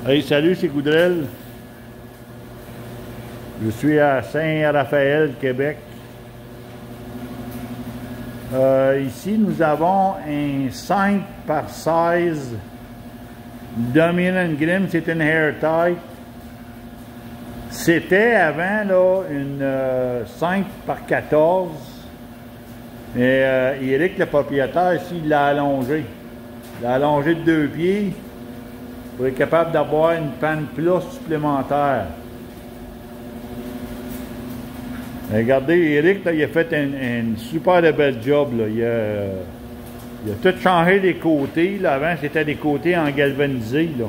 Hey, salut, c'est Goudrel. Je suis à Saint-Raphaël, Québec. Ici, nous avons un 5 par 16 Dominion Grim. C'est une hair tight. C'était avant là, une 5 par 14. Mais Eric, le propriétaire ici, il l'a allongé. Il l'a allongé de 2 pieds pour être capable d'avoir une panne plus supplémentaire. Regardez, Eric, là, il a fait un super de bel job. Là. Il a tout changé des côtés. Là. Avant, c'était des côtés en galvanisé. Là.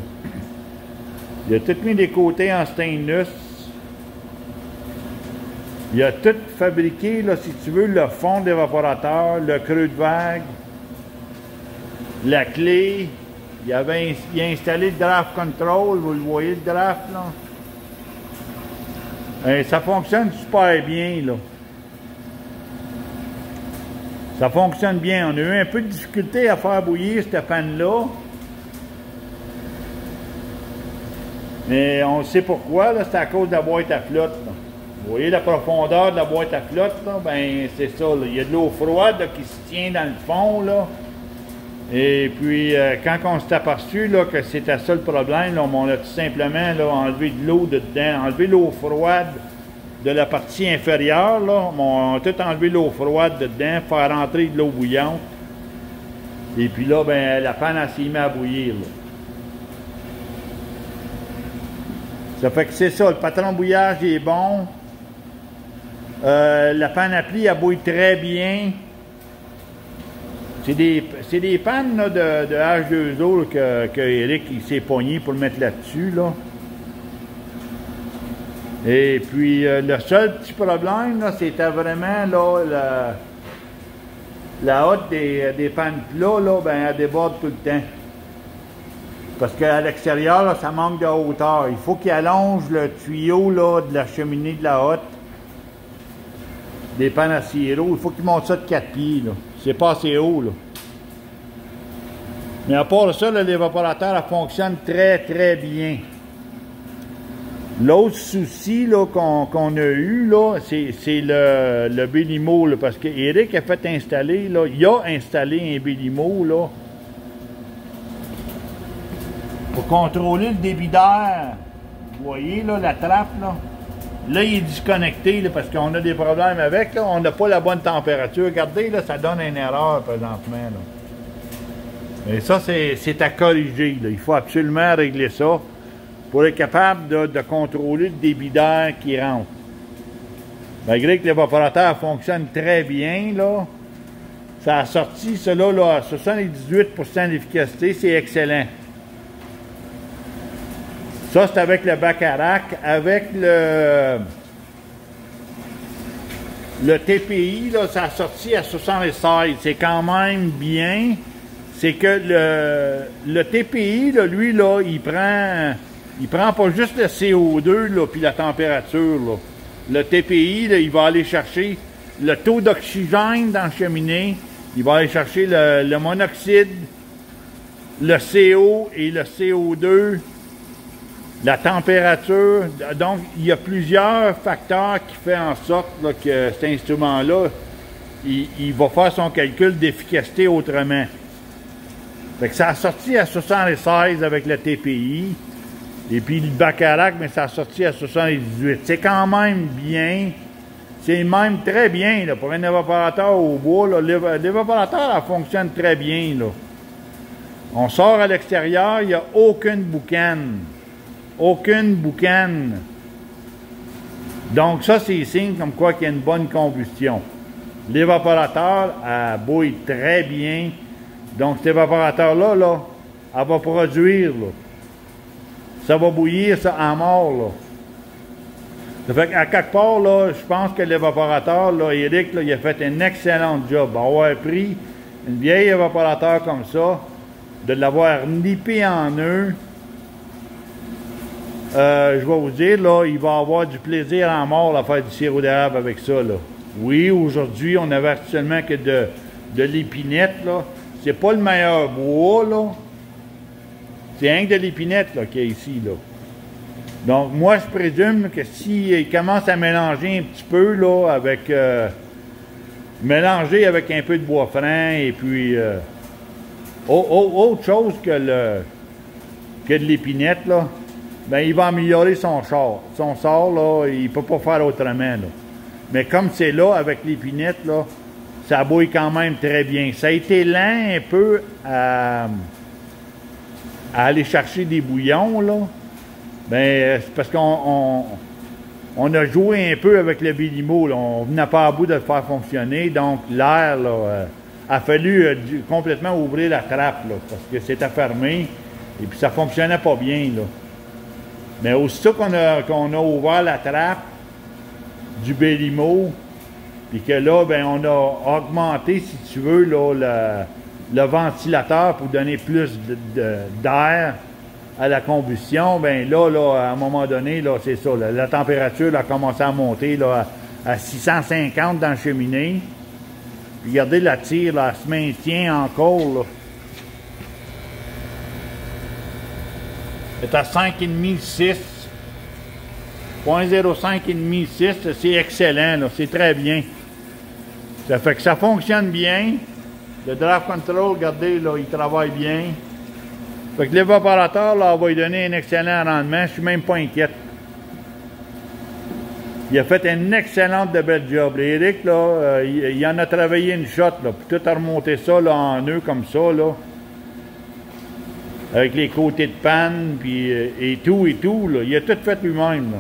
Il a tout mis des côtés en stainless. Il a tout fabriqué, là, si tu veux, le fond d'évaporateur, le creux de vague, la clé. Il a installé le draft control. Vous le voyez, le draft, là? Et ça fonctionne super bien, là. Ça fonctionne bien. On a eu un peu de difficulté à faire bouillir cette panne-là. Mais on sait pourquoi, là. C'est à cause de la boîte à flotte, là. Vous voyez la profondeur de la boîte à flotte, là? Ben, c'est ça, là. Il y a de l'eau froide, là, qui se tient dans le fond, là. Et puis, quand on s'est aperçu là, que c'était ça le problème, là, on a tout simplement là, enlevé de l'eau dedans, enlevé l'eau froide de la partie inférieure. Là, on a tout enlevé l'eau froide dedans, faire rentrer de l'eau bouillante. Et puis là, ben, la panne s'est mise à bouillir. Là. Ça fait que c'est ça, le patron de bouillage est bon. La panne à pli, elle bouille très bien. C'est des pannes là, de H2O là, que Eric s'est pogné pour le mettre là-dessus. Là. Et puis, le seul petit problème, c'était vraiment là, la hotte des pannes plats, là, ben, elle déborde tout le temps. Parce qu'à l'extérieur, ça manque de hauteur. Il faut qu'il allonge le tuyau là, de la cheminée de la hotte des pannes à sirop. Il faut qu'il monte ça de 4 pieds. C'est pas assez haut, là. Mais à part ça, l'évaporateur fonctionne très, très bien. L'autre souci qu'on a eu, là, c'est le Bellimo, là, parce que Eric a fait installer, là, il a installé un Bellimo, là, pour contrôler le débit d'air. Vous voyez, là, la trappe, là. Là, il est disconnecté, là, parce qu'on a des problèmes avec, là. On n'a pas la bonne température. Regardez, là, ça donne une erreur présentement, là. Et ça, c'est à corriger, là. Il faut absolument régler ça pour être capable de contrôler le débit d'air qui rentre. Malgré que l'évaporateur fonctionne très bien, là, ça a sorti cela là, à 78% d'efficacité, c'est excellent. Ça, c'est avec le Bacharach, avec le TPI, là, ça a sorti à 76. C'est quand même bien. C'est que le TPI, là, lui, là, il prend pas juste le CO2, là, puis la température, là. Le TPI, là, il va aller chercher le taux d'oxygène dans la cheminée. Il va aller chercher le monoxyde, le CO et le CO2. La température, donc il y a plusieurs facteurs qui font en sorte là, que cet instrument-là, il va faire son calcul d'efficacité autrement. Fait que ça a sorti à 76 avec le TPI, et puis le Bacharach, mais ça a sorti à 78. C'est quand même bien, c'est même très bien là, pour un évaporateur au bois. L'évaporateur fonctionne très bien. Là. On sort à l'extérieur, il n'y a aucune boucane. Aucune boucane. Donc ça, c'est signe comme quoi qu'il y a une bonne combustion. L'évaporateur, elle bouille très bien. Donc cet évaporateur-là, là, elle va produire. Là. Ça va bouillir ça en mort. Là. Ça fait qu'à quelque part, là, je pense que l'évaporateur, là, Eric, là, il a fait un excellent job. Avoir pris une vieille évaporateur comme ça, de l'avoir nippé en nœud. Je vais vous dire, là, il va avoir du plaisir en mort à faire du sirop d'érable avec ça, là. Oui, aujourd'hui, on avait actuellement que de l'épinette, là. C'est pas le meilleur bois, là. C'est rien que de l'épinette là, qu'il y a ici, là. Donc, moi, je présume que s'il commence à mélanger un petit peu, là, avec... mélanger avec un peu de bois franc, et puis... autre chose que de l'épinette, là, ben, il va améliorer son char. Son char, là, il peut pas faire autrement, là. Mais comme c'est là, avec l'épinette, là, ça bouille quand même très bien. Ça a été lent un peu à aller chercher des bouillons, là. Ben, c'est parce qu'on a joué un peu avec le Bélimo, là. On venait pas à bout de le faire fonctionner. Donc, l'air, là, a fallu complètement ouvrir la trappe, là, parce que c'était fermé. Et puis, ça fonctionnait pas bien, là. Mais aussitôt qu'on a ouvert la trappe du Bélimo, puis que là, ben, on a augmenté, si tu veux, là, le ventilateur pour donner plus d'air à la combustion, ben là, à un moment donné, là, c'est ça, là, la température a commencé à monter là, à 650 dans la cheminée. Puis regardez la tire, là, elle se maintient encore, là. Elle est à 5,5, 6. 0.05,5, 6, c'est excellent, là, c'est très bien. Ça fait que ça fonctionne bien. Le draft control, regardez, là, il travaille bien. Fait que l'évaporateur, là, va lui donner un excellent rendement. Je suis même pas inquiète. Il a fait une excellente de belle job. Éric, là, il en a travaillé une shot, là, puis tout a remonté ça, là, en nœud comme ça, là. Avec les côtés de panne, puis et tout, là. Il a tout fait lui-même, là.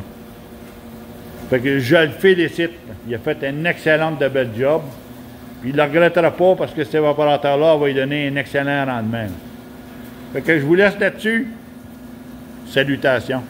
Fait que je le félicite. Il a fait une excellente de belle job. Puis il ne le regrettera pas parce que cet évaporateur-là va lui donner un excellent rendement. Fait que je vous laisse là-dessus. Salutations.